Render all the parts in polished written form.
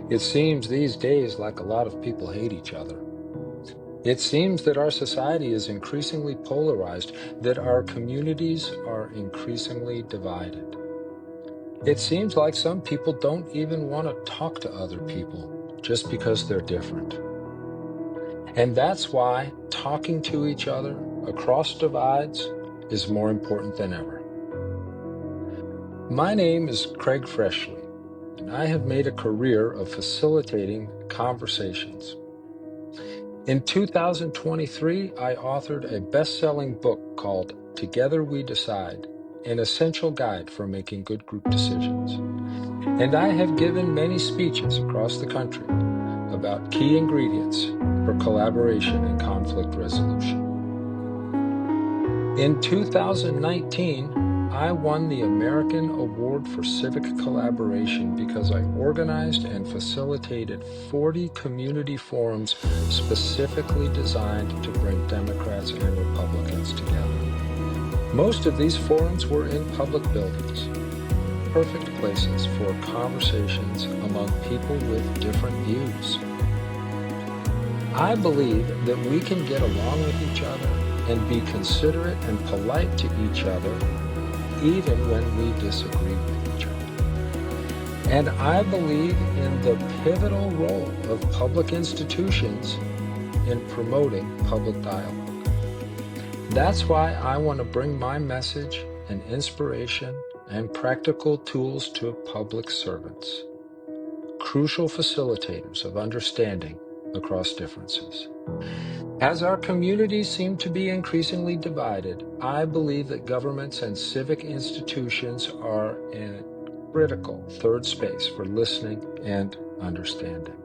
It seems these days like a lot of people hate each other. It seems that our society is increasingly polarized, that our communities are increasingly divided. It seems like some people don't even want to talk to other people just because they're different. And that's why talking to each other across divides is more important than ever. My name is Craig Freshley, and I have made a career of facilitating conversations. In 2023, I authored a best-selling book called Together We Decide, an essential guide for making good group decisions. And I have given many speeches across the country about key ingredients for collaboration and conflict resolution. In 2019, I won the American Award for Civic Collaboration because I organized and facilitated 40 community forums specifically designed to bring Democrats and Republicans together. Most of these forums were in public buildings, perfect places for conversations among people with different views. I believe that we can get along with each other and be considerate and polite to each other even when we disagree with each other. And I believe in the pivotal role of public institutions in promoting public dialogue. That's why I want to bring my message and inspiration and practical tools to public servants, crucial facilitators of understanding across differences. As our communities seem to be increasingly divided, I believe that governments and civic institutions are in a critical third space for listening and understanding.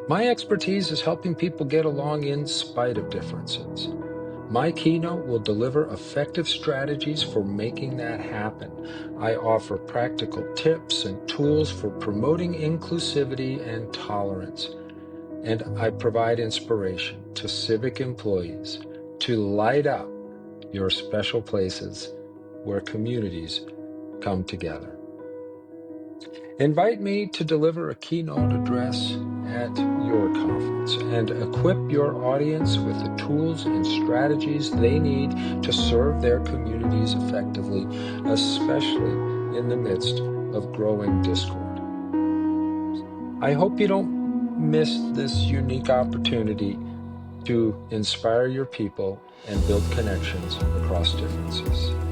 My expertise is helping people get along in spite of differences. My keynote will deliver effective strategies for making that happen. I offer practical tips and tools for promoting inclusivity and tolerance. And I provide inspiration to civic employees to light up your special places where communities come together. Invite me to deliver a keynote address at your conference and equip your audience with the tools and strategies they need to serve their communities effectively, especially in the midst of growing discord. I hope you don't miss this unique opportunity to inspire your people and build connections across differences.